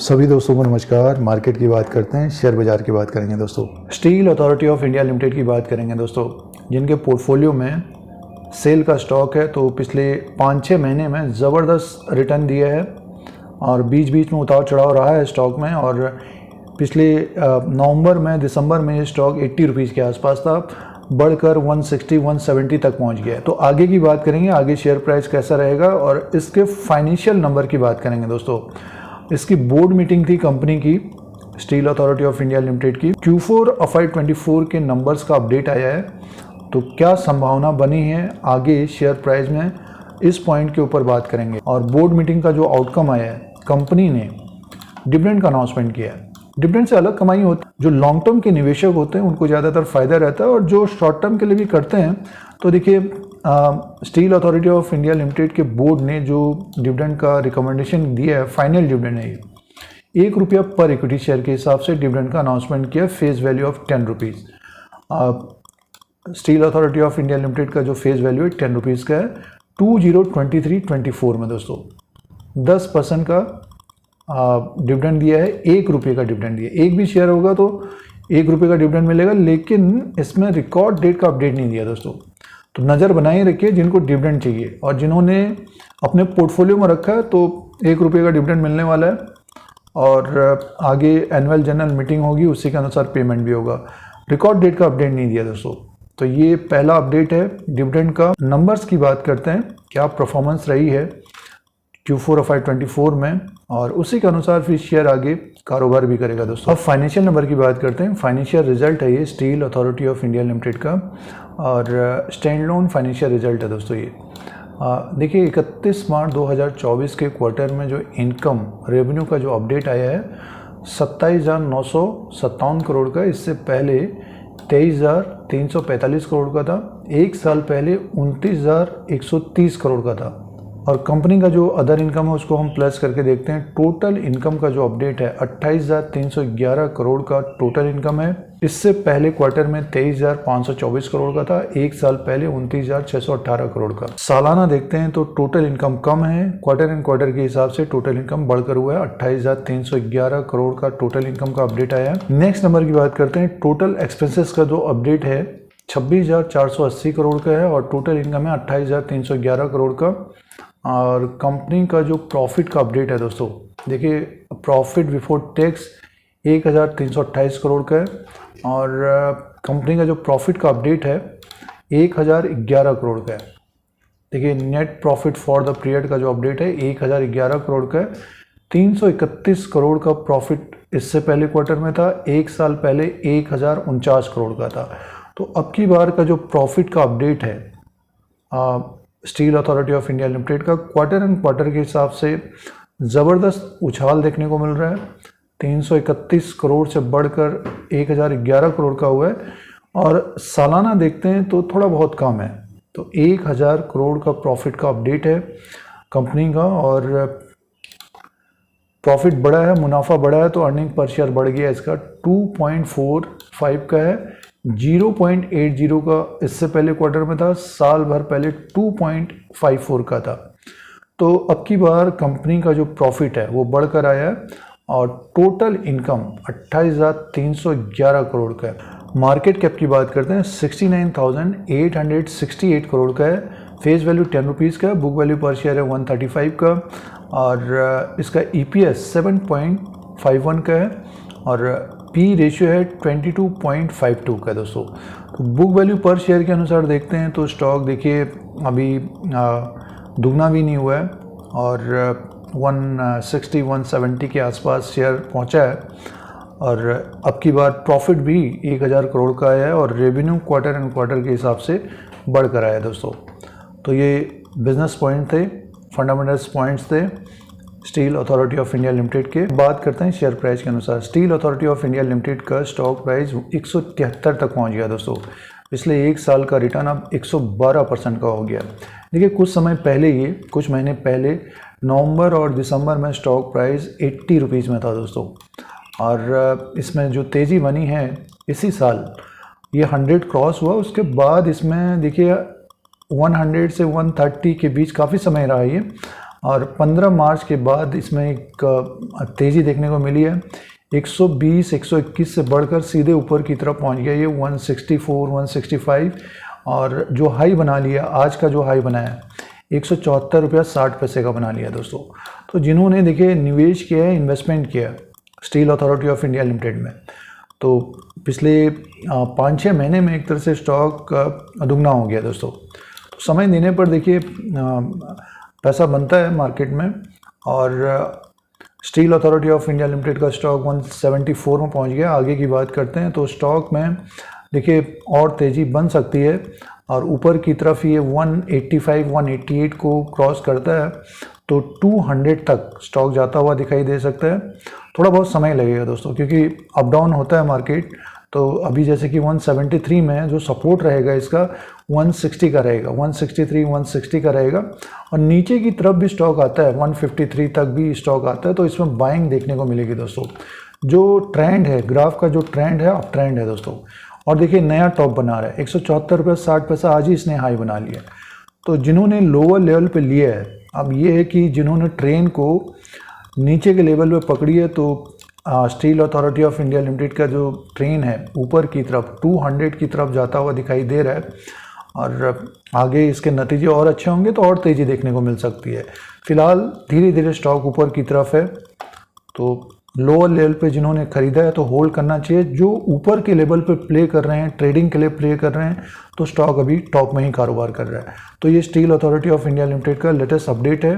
सभी दोस्तों को नमस्कार। मार्केट की बात करते हैं, शेयर बाजार की बात करेंगे दोस्तों। Steel authority of India limited की बात करेंगे दोस्तों, जिनके पोर्टफोलियो में सेल का स्टॉक है। तो पिछले 5-6 महीने में ज़बरदस्त रिटर्न दिया है और बीच बीच में उतार चढ़ाव रहा है स्टॉक में। और पिछले नवंबर में दिसंबर में ये स्टॉक 80 रुपीज़ के आसपास था, बढ़कर 160-170 तक पहुंच गया है। तो आगे की बात करेंगे, आगे शेयर प्राइस कैसा रहेगा और इसके फाइनेंशियल नंबर की बात करेंगे दोस्तों। इसकी बोर्ड मीटिंग थी कंपनी की, steel authority of India limited की। Q4 FY24 के नंबर्स का अपडेट आया है, तो क्या संभावना बनी है आगे शेयर प्राइस में, इस पॉइंट के ऊपर बात करेंगे। और बोर्ड मीटिंग का जो आउटकम आया है, कंपनी ने डिविडेंड का अनाउंसमेंट किया है। डिविडेंड से अलग कमाई होती है, जो लॉन्ग टर्म के निवेशक होते हैं उनको ज़्यादातर फायदा रहता है, और जो शॉर्ट टर्म के लिए भी करते हैं। तो देखिए, steel authority of India limited के बोर्ड ने जो डिविडेंड का रिकमेंडेशन दिया है, फाइनल डिविडेंड है ये 1 रुपया पर इक्विटी शेयर के हिसाब से डिविडेंड का अनाउंसमेंट किया, face value of 10 rupees. Steel authority of India limited का जो फेस वैल्यू है 10 रुपीज़ का है। 2023-24 में दोस्तों 10% का डिविडेंड दिया है, 1 रुपये का डिविडेंड दिया है। एक भी शेयर होगा तो 1 रुपये का डिविडेंड मिलेगा, लेकिन इसमें रिकॉर्ड डेट का अपडेट नहीं दिया दोस्तों। तो नज़र बनाए रखिए जिनको डिविडेंड चाहिए, और जिन्होंने अपने पोर्टफोलियो में रखा है तो 1 रुपये का डिविडेंड मिलने वाला है। और आगे एनुअल जनरल मीटिंग होगी, उसी के अनुसार पेमेंट भी होगा। रिकॉर्ड डेट का अपडेट नहीं दिया दोस्तों। तो ये पहला अपडेट है डिविडेंड का। नंबर्स की बात करते हैं, क्या परफॉर्मेंस रही है Q4 FY24 में, और उसी के अनुसार फिर शेयर आगे कारोबार भी करेगा दोस्तों। अब फाइनेंशियल नंबर की बात करते हैं। फाइनेंशियल रिजल्ट है ये steel authority of India limited का, और स्टैंड लोन फाइनेंशियल रिजल्ट है दोस्तों ये। देखिए, 31 मार्च 2024 के क्वार्टर में जो इनकम रेवेन्यू का जो अपडेट आया है 27,957 करोड़ का। इससे पहले 23,345 करोड़ का था। एक साल पहले 29,130 करोड़ का था। और कंपनी का जो अदर इनकम है उसको हम प्लस करके देखते हैं। टोटल इनकम का जो अपडेट है 28,311 करोड़ का टोटल इनकम है। इससे पहले क्वार्टर में 23,524 करोड़ का था, एक साल पहले 29,618 करोड़ का। सालाना देखते हैं तो टोटल इनकम कम है, क्वार्टर एंड क्वार्टर के हिसाब से टोटल इनकम बढ़कर हुआ है। 28,311 करोड़ का टोटल इनकम का अपडेट आया है। नेक्स्ट नंबर की बात करते हैं। टोटल एक्सपेंसेस का जो अपडेट है 26,480 करोड़ का है, और टोटल इनकम है 28,311 करोड़ का। और कंपनी का जो प्रॉफिट का अपडेट है दोस्तों, देखिए प्रॉफिट बिफोर टैक्स 1,328 करोड़ का है, और कंपनी का जो प्रॉफिट का अपडेट है 1,011 करोड़ का है। देखिए net profit for the period का जो अपडेट है 1,011 करोड़ का है। 331 करोड़ का प्रॉफिट इससे पहले क्वार्टर में था, एक साल पहले 1,049 करोड़ का था। तो अब की बार का जो प्रॉफिट का अपडेट है steel authority of India limited का, क्वार्टर एंड क्वार्टर के हिसाब से ज़बरदस्त उछाल देखने को मिल रहा है। 331 करोड़ से बढ़कर 1,011 करोड़ का हुआ है। और सालाना देखते हैं तो थोड़ा बहुत कम है, तो 1,000 करोड़ का प्रॉफिट का अपडेट है कंपनी का। और प्रॉफिट बढ़ा है, मुनाफा बढ़ा है, तो अर्निंग पर शेयर बढ़ गया इसका 2.45 का है। 0.80 का इससे पहले क्वार्टर में था, साल भर पहले 2.54 का था। तो अब की बार कंपनी का जो प्रॉफिट है वो बढ़कर आया है, और टोटल इनकम 28,311 करोड़ का है। मार्केट कैप की बात करते हैं, 69,868 करोड़ का है। फेस वैल्यू 10 रुपीज़ का है। बुक वैल्यू पर शेयर है 135 का, और इसका EPS 7.51 का है, और P रेशियो है 22.52 का दोस्तों। तो बुक वैल्यू पर शेयर के अनुसार देखते हैं तो स्टॉक देखिए अभी दुगना भी नहीं हुआ है, और 160-170 के आसपास शेयर पहुंचा है। और अब की बार प्रॉफिट भी 1,000 करोड़ का आया है, और रेवेन्यू क्वार्टर एंड क्वार्टर के हिसाब से बढ़कर आया है दोस्तों। तो ये बिजनेस पॉइंट थे, फंडामेंटल्स पॉइंट्स थे steel authority of India limited के। बात करते हैं शेयर प्राइस के अनुसार। Steel authority of India limited का स्टॉक प्राइस 173 तक पहुंच गया दोस्तों। पिछले एक साल का रिटर्न अब 112% का हो गया। देखिए कुछ महीने पहले नवंबर और दिसंबर में स्टॉक प्राइस 80 रुपीज़ में था दोस्तों, और इसमें जो तेज़ी बनी है इसी साल ये 100 क्रॉस हुआ। उसके बाद इसमें देखिए 100 से 130 के बीच काफ़ी समय रहा ये, और 15 मार्च के बाद इसमें एक तेज़ी देखने को मिली है। 120 121 से बढ़कर सीधे ऊपर की तरफ पहुंच गया ये 164 165, और जो हाई बना लिया, आज का जो हाई बनाया 174.60 रुपये का बना लिया दोस्तों। तो जिन्होंने देखिए निवेश किया है, इन्वेस्टमेंट किया है steel authority of India limited में, तो पिछले 5-6 महीने में एक तरह से स्टॉक दुगना हो गया दोस्तों। तो समय देने पर देखिए पैसा बनता है मार्केट में, और steel authority of India limited का स्टॉक 174 में पहुंच गया। आगे की बात करते हैं तो स्टॉक में देखिए और तेज़ी बन सकती है, और ऊपर की तरफ ये 185 188 को क्रॉस करता है तो 200 तक स्टॉक जाता हुआ दिखाई दे सकता है। थोड़ा बहुत समय लगेगा दोस्तों, क्योंकि अप डाउन होता है मार्केट। तो अभी जैसे कि 173 में है, जो सपोर्ट रहेगा इसका 160 का रहेगा, 163 160 का रहेगा, और नीचे की तरफ भी स्टॉक आता है, 153 तक भी स्टॉक आता है। तो इसमें बाइंग देखने को मिलेगी दोस्तों। जो ट्रेंड है, ग्राफ का जो ट्रेंड है, अप ट्रेंड है दोस्तों। और देखिए नया टॉप बना रहा है 174.60 आज ही इसने हाई बना लिया। तो जिन्होंने लोअर लेवल पे लिया है, अब ये है कि जिन्होंने ट्रेन को नीचे के लेवल पे पकड़ी है, तो steel authority of India limited का जो ट्रेन है ऊपर की तरफ 200 की तरफ जाता हुआ दिखाई दे रहा है, और आगे इसके नतीजे और अच्छे होंगे तो और तेज़ी देखने को मिल सकती है। फिलहाल धीरे धीरे स्टॉक ऊपर की तरफ है, तो लोअर लेवल पे जिन्होंने खरीदा है तो होल्ड करना चाहिए। जो ऊपर के लेवल पे प्ले कर रहे हैं, ट्रेडिंग के लिए प्ले कर रहे हैं, तो स्टॉक अभी टॉप में ही कारोबार कर रहा है। तो ये steel authority of India limited का लेटेस्ट अपडेट है।